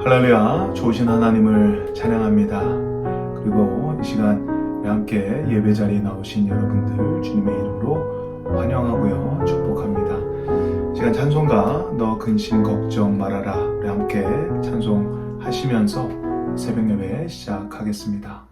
할렐루야, 좋으신 하나님을 찬양합니다. 그리고 이 시간 함께 예배 자리에 나오신 여러분들 주님의 이름으로 환영하고요, 축복합니다. 이 시간 찬송가 너 근심 걱정 말아라 우리 함께 찬송하시면서 새벽 예배 시작하겠습니다.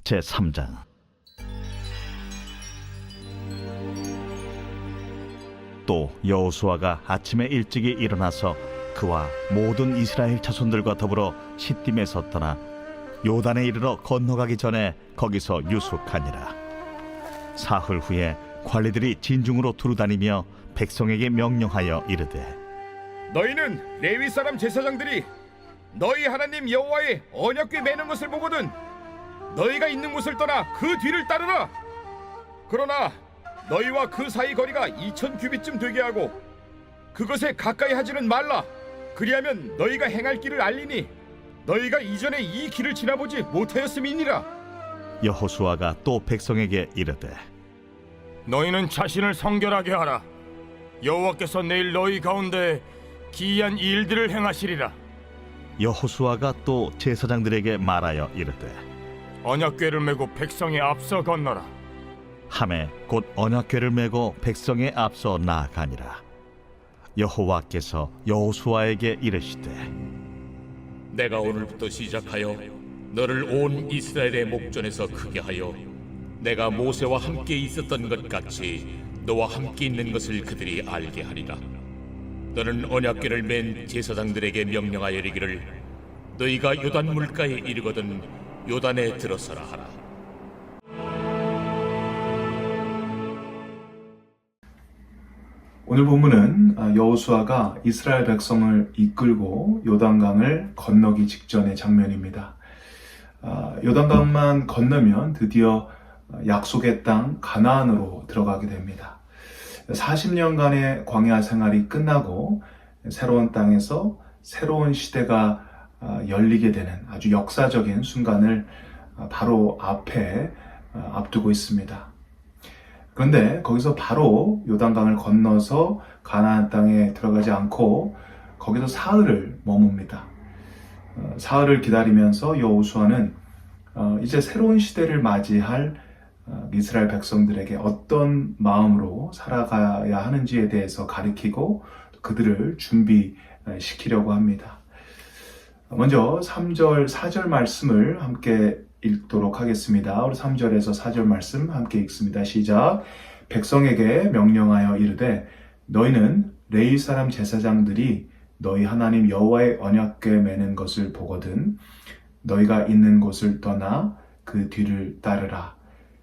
제3장. 또 여호수아가 아침에 일찍이 일어나서 그와 모든 이스라엘 자손들과 더불어 시딤에서 떠나 요단에 이르러 건너가기 전에 거기서 유숙하니라. 사흘 후에 관리들이 진중으로 두루다니며 백성에게 명령하여 이르되 너희는 레위 사람 제사장들이 너희 하나님 여호와의 언약궤 매는 것을 보거든 너희가 있는 곳을 떠나 그 뒤를 따르라. 그러나 너희와 그 사이 거리가 2000규빗쯤 되게 하고 그것에 가까이 하지는 말라. 그리하면 너희가 행할 길을 알리니 너희가 이전에 이 길을 지나보지 못하였음이니라. 여호수아가 또 백성에게 이르되 너희는 자신을 성결하게 하라. 여호와께서 내일 너희 가운데 기이한 일들을 행하시리라. 여호수아가 또 제사장들에게 말하여 이르되 언약궤를 메고 백성의 앞서 건너라. 함에 곧 언약궤를 메고 백성의 앞서 나아가니라. 여호와께서 여호수아에게 이르시되 내가 오늘부터 시작하여 너를 온 이스라엘의 목전에서 크게 하여 내가 모세와 함께 있었던 것 같이 너와 함께 있는 것을 그들이 알게 하리라. 너는 언약궤를 맨 제사장들에게 명령하여 이르기를 너희가 요단 물가에 이르거든 요단에 들어서라 하라. 오늘 본문은 여호수아가 이스라엘 백성을 이끌고 요단강을 건너기 직전의 장면입니다. 요단강만 건너면 드디어 약속의 땅 가나안으로 들어가게 됩니다. 40년간의 광야 생활이 끝나고 새로운 땅에서 새로운 시대가 열리게 되는 아주 역사적인 순간을 바로 앞에 앞두고 있습니다. 그런데 거기서 바로 요단강을 건너서 가나안 땅에 들어가지 않고 거기서 사흘을 머뭅니다. 사흘을 기다리면서 여호수아는 이제 새로운 시대를 맞이할 이스라엘 백성들에게 어떤 마음으로 살아가야 하는지에 대해서 가르치고 그들을 준비시키려고 합니다. 먼저 3절, 4절 말씀을 함께 읽도록 하겠습니다. 우리 3절에서 4절 말씀 함께 읽습니다. 시작. 백성에게 명령하여 이르되 너희는 레위 사람 제사장들이 너희 하나님 여호와의 언약궤 매는 것을 보거든 너희가 있는 곳을 떠나 그 뒤를 따르라.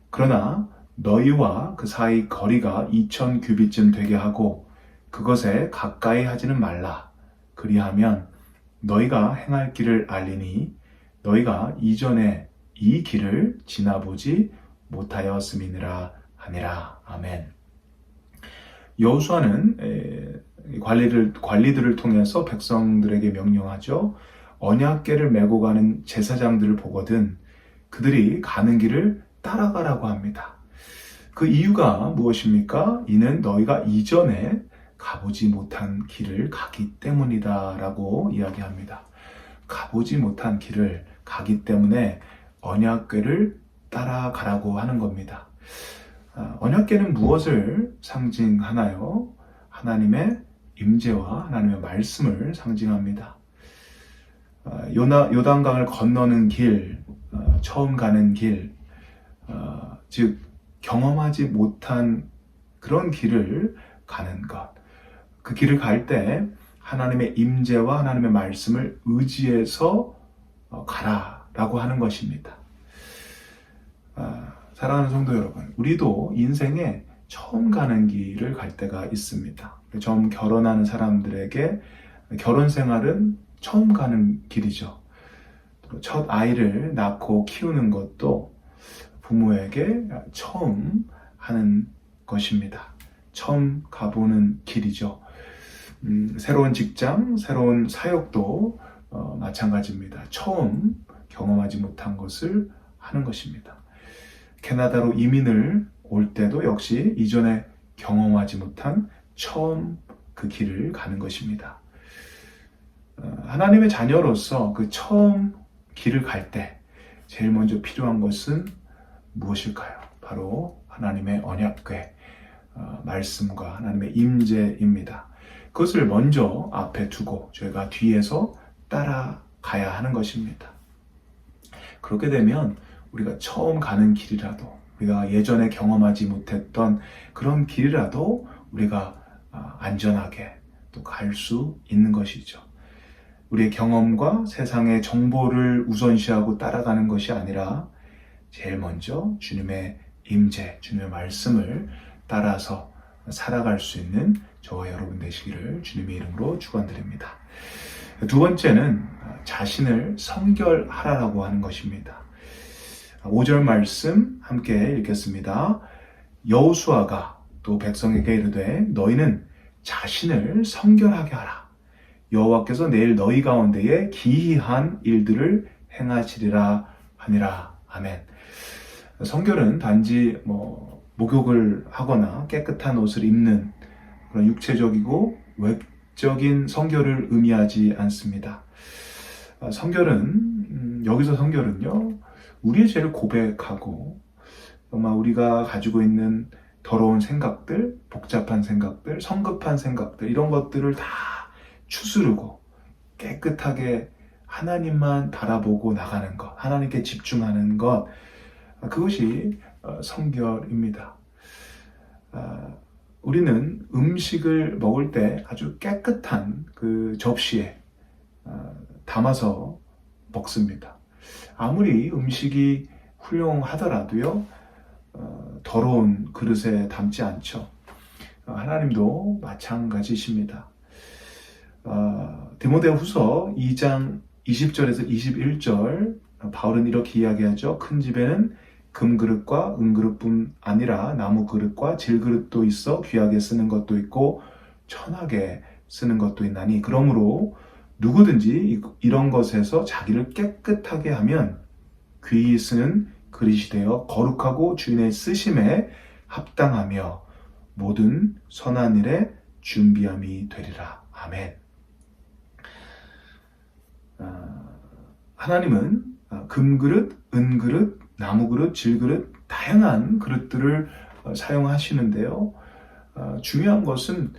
그러나 너희와 그 사이 거리가 2000규빗쯤 되게 하고 그것에 가까이 하지는 말라. 그리하면 너희가 행할 길을 알리니 너희가 이전에 이 길을 지나보지 못하였음이니라 하니라. 아멘. 여호수아는 관리들을 통해서 백성들에게 명령하죠. 언약궤를 메고 가는 제사장들을 보거든 그들이 가는 길을 따라가라고 합니다. 그 이유가 무엇입니까? 이는 너희가 이전에 가보지 못한 길을 가기 때문이다 라고 이야기합니다. 가보지 못한 길을 가기 때문에 언약궤를 따라가라고 하는 겁니다. 언약궤는 무엇을 상징하나요? 하나님의 임재와 하나님의 말씀을 상징합니다. 요단강을 건너는 길, 처음 가는 길, 즉 경험하지 못한 그런 길을 가는 것. 그 길을 갈 때 하나님의 임재와 하나님의 말씀을 의지해서 가라라고 하는 것입니다. 사랑하는 성도 여러분, 우리도 인생에 처음 가는 길을 갈 때가 있습니다. 처음 결혼하는 사람들에게 결혼 생활은 처음 가는 길이죠. 첫 아이를 낳고 키우는 것도 부모에게 처음 하는 것입니다. 처음 가보는 길이죠. 새로운 직장, 새로운 사역도 마찬가지입니다. 처음 경험하지 못한 것을 하는 것입니다. 캐나다로 이민을 올 때도 역시 이전에 경험하지 못한 처음 그 길을 가는 것입니다. 하나님의 자녀로서 그 처음 길을 갈 때 제일 먼저 필요한 것은 무엇일까요? 바로 하나님의 언약궤, 말씀과 하나님의 임재입니다. 그것을 먼저 앞에 두고 저희가 뒤에서 따라가야 하는 것입니다. 그렇게 되면 우리가 처음 가는 길이라도 우리가 예전에 경험하지 못했던 그런 길이라도 우리가 안전하게 또 갈 수 있는 것이죠. 우리의 경험과 세상의 정보를 우선시하고 따라가는 것이 아니라 제일 먼저 주님의 임재, 주님의 말씀을 따라서 살아갈 수 있는 저와 여러분 되시기를 주님의 이름으로 축원드립니다. 두 번째는 자신을 성결하라고 하는 것입니다. 5절 말씀 함께 읽겠습니다. 여호수아가 또 백성에게 이르되 너희는 자신을 성결하게 하라. 여호와께서 내일 너희 가운데에 기이한 일들을 행하시리라 하니라. 아멘. 성결은 단지 목욕을 하거나 깨끗한 옷을 입는 그런 육체적이고 외적인 성결을 의미하지 않습니다. 성결은 여기서 성결은요, 우리의 죄를 고백하고 정말 우리가 가지고 있는 더러운 생각들, 복잡한 생각들, 성급한 생각들, 이런 것들을 다 추스르고 깨끗하게 하나님만 바라보고 나가는 것, 하나님께 집중하는 것, 그것이 성결입니다. 우리는 음식을 먹을 때 아주 깨끗한 그 접시에 담아서 먹습니다. 아무리 음식이 훌륭하더라도요, 더러운 그릇에 담지 않죠. 하나님도 마찬가지십니다. 디모데후서 2장 20절에서 21절 바울은 이렇게 이야기하죠. 큰 집에는 금그릇과 은그릇뿐 아니라 나무 그릇과 질그릇도 있어 귀하게 쓰는 것도 있고 천하게 쓰는 것도 있나니 그러므로 누구든지 이런 것에서 자기를 깨끗하게 하면 귀히 쓰는 그릇이 되어 거룩하고 주인의 쓰심에 합당하며 모든 선한 일에 준비함이 되리라. 아멘. 하나님은 금그릇, 은그릇, 나무그릇, 질그릇 다양한 그릇들을 사용하시는데요. 중요한 것은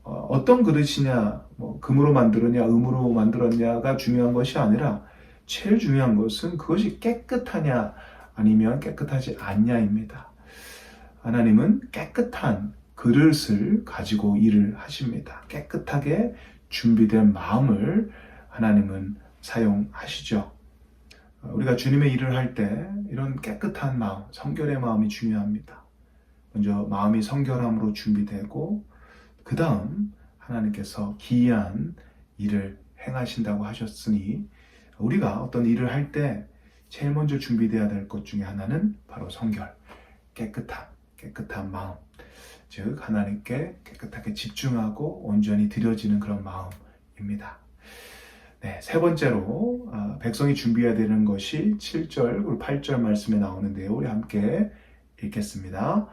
어떤 그릇이냐, 금으로 만들었냐, 음으로 만들었냐가 중요한 것이 아니라 제일 중요한 것은 그것이 깨끗하냐 아니면 깨끗하지 않냐입니다. 하나님은 깨끗한 그릇을 가지고 일을 하십니다. 깨끗하게 준비된 마음을 하나님은 사용하시죠. 우리가 주님의 일을 할 때 이런 깨끗한 마음, 성결의 마음이 중요합니다. 먼저 마음이 성결함으로 준비되고 그 다음 하나님께서 기이한 일을 행하신다고 하셨으니 우리가 어떤 일을 할 때 제일 먼저 준비되어야 될 것 중에 하나는 바로 성결, 깨끗한 마음, 즉 하나님께 깨끗하게 집중하고 온전히 드려지는 그런 마음입니다. 네, 세 번째로 백성이 준비해야 되는 것이 7절 그리고 8절 말씀에 나오는데요. 우리 함께 읽겠습니다.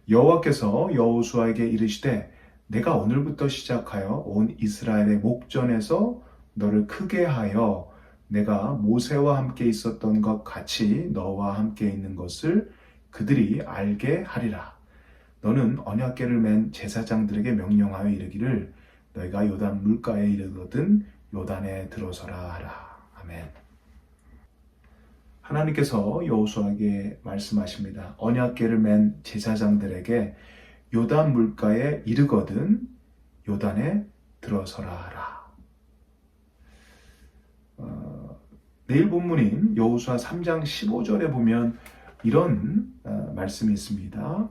여호와께서 여호수아에게 이르시되 내가 오늘부터 시작하여 온 이스라엘의 목전에서 너를 크게 하여 내가 모세와 함께 있었던 것 같이 너와 함께 있는 것을 그들이 알게 하리라. 너는 언약궤를 맨 제사장들에게 명령하여 이르기를 너희가 요단 물가에 이르거든 요단에 들어서라 하라. 아멘. 하나님께서 여호수아에게 말씀하십니다. 언약궤를 맨 제사장들에게 요단 물가에 이르거든 요단에 들어서라 하라. 내일 본문인 여호수아 3장 15절에 보면 이런 말씀이 있습니다.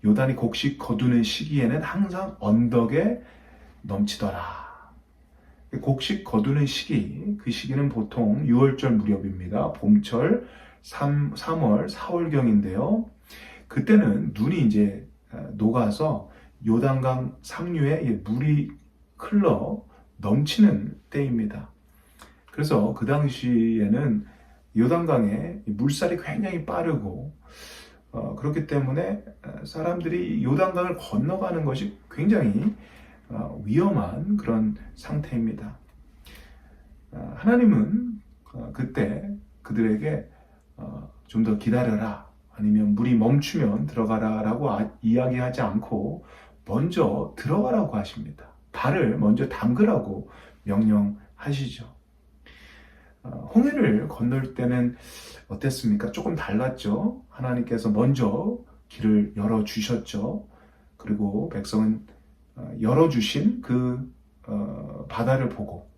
요단이 곡식 거두는 시기에는 항상 언덕에 넘치더라. 곡식 거두는 시기, 그 시기는 보통 6월절 무렵입니다. 봄철 3월, 4월경인데요. 그때는 눈이 이제 녹아서 요단강 상류에 물이 흘러 넘치는 때입니다. 그래서 그 당시에는 요단강에 물살이 굉장히 빠르고 그렇기 때문에 사람들이 요단강을 건너가는 것이 굉장히 위험한 그런 상태입니다. 하나님은 그때 그들에게 좀 더 기다려라 아니면 물이 멈추면 들어가라 라고 이야기하지 않고 먼저 들어가라고 하십니다. 발을 먼저 담그라고 명령하시죠. 홍해를 건널 때는 어땠습니까? 조금 달랐죠. 하나님께서 먼저 길을 열어주셨죠. 그리고 백성은 열어주신 그 바다를 보고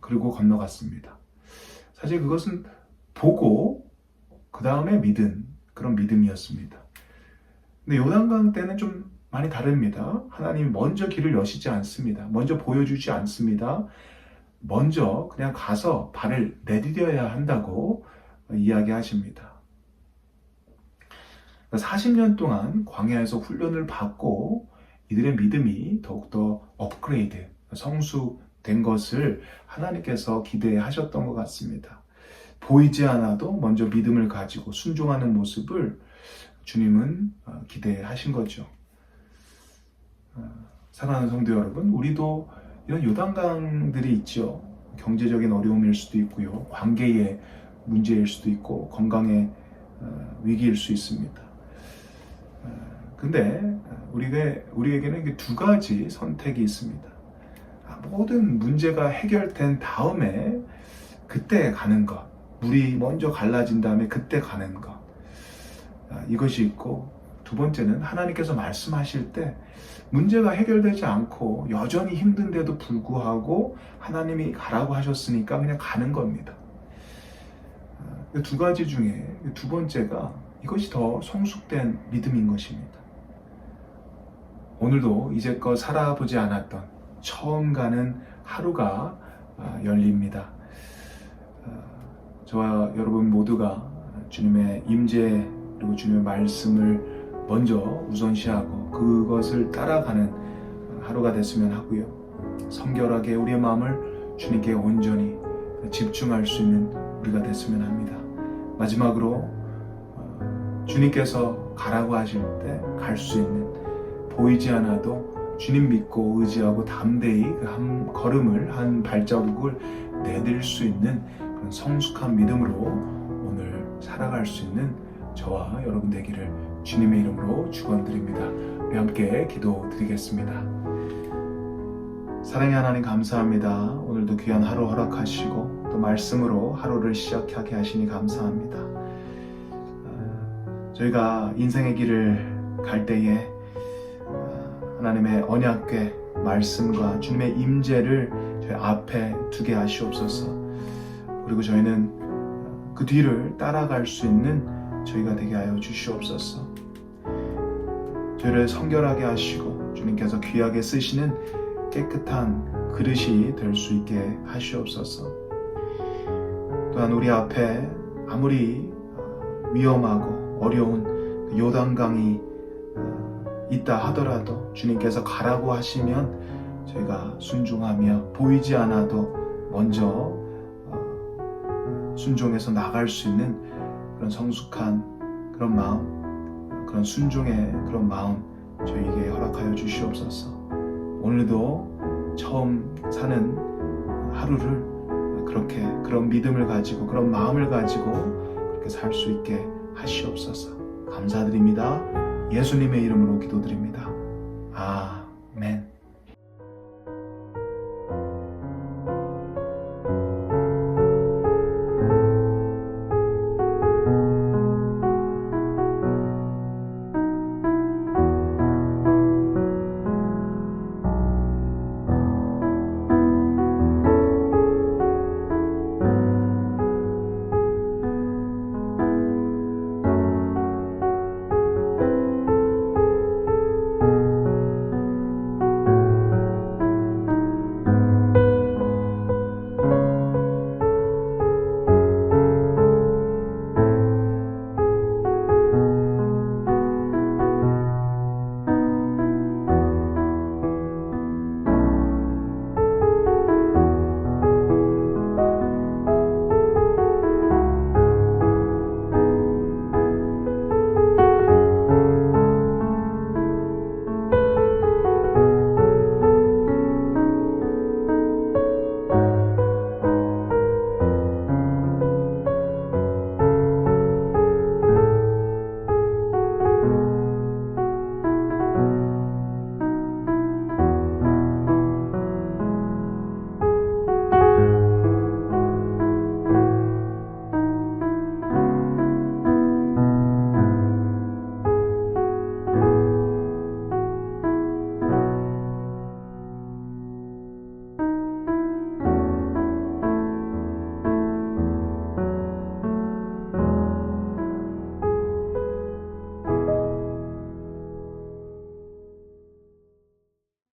그리고 건너갔습니다. 사실 그것은 보고 그 다음에 믿은 그런 믿음이었습니다. 근데 요단강 때는 좀 많이 다릅니다. 하나님이 먼저 길을 여시지 않습니다. 먼저 보여주지 않습니다. 먼저 그냥 가서 발을 내디뎌야 한다고 이야기하십니다. 40년 동안 광야에서 훈련을 받고 이들의 믿음이 더욱더 업그레이드, 성숙된 것을 하나님께서 기대하셨던 것 같습니다. 보이지 않아도 먼저 믿음을 가지고 순종하는 모습을 주님은 기대하신 거죠. 사랑하는 성도 여러분, 우리도 이런 요단강들이 있죠. 경제적인 어려움일 수도 있고요, 관계의 문제일 수도 있고, 건강의 위기일 수 있습니다. 근데 우리에게는 두 가지 선택이 있습니다. 모든 문제가 해결된 다음에 그때 가는 것, 물이 먼저 갈라진 다음에 그때 가는 것, 이것이 있고, 두 번째는 하나님께서 말씀하실 때 문제가 해결되지 않고 여전히 힘든데도 불구하고 하나님이 가라고 하셨으니까 그냥 가는 겁니다. 두 가지 중에 두 번째가, 이것이 더 성숙된 믿음인 것입니다. 오늘도 이제껏 살아보지 않았던 처음 가는 하루가 열립니다. 저와 여러분 모두가 주님의 임재 그리고 주님의 말씀을 먼저 우선시하고 그것을 따라가는 하루가 됐으면 하고요. 성결하게 우리의 마음을 주님께 온전히 집중할 수 있는 우리가 됐으면 합니다. 마지막으로 주님께서 가라고 하실 때 갈 수 있는, 보이지 않아도 주님 믿고 의지하고 담대히 그 한 걸음을, 한 발자국을 내딜 수 있는 그런 성숙한 믿음으로 오늘 살아갈 수 있는 저와 여러분 되기를 주님의 이름으로 축원드립니다. 우리 함께 기도드리겠습니다. 사랑의 하나님, 감사합니다. 오늘도 귀한 하루 허락하시고 또 말씀으로 하루를 시작하게 하시니 감사합니다. 저희가 인생의 길을 갈 때에 하나님의 언약궤 말씀과 주님의 임재를 저희 앞에 두게 하시옵소서. 그리고 저희는 그 뒤를 따라갈 수 있는 저희가 되게 하여 주시옵소서. 저희를 성결하게 하시고 주님께서 귀하게 쓰시는 깨끗한 그릇이 될 수 있게 하시옵소서. 또한 우리 앞에 아무리 위험하고 어려운 그 요단강이 있다 하더라도 주님께서 가라고 하시면 저희가 순종하며 보이지 않아도 먼저 순종해서 나갈 수 있는 그런 성숙한 그런 마음, 그런 순종의 그런 마음 저희에게 허락하여 주시옵소서. 오늘도 처음 사는 하루를 그렇게 그런 믿음을 가지고 그런 마음을 가지고 그렇게 살 수 있게 하시옵소서. 감사드립니다. 예수님의 이름으로 기도드립니다. 아멘.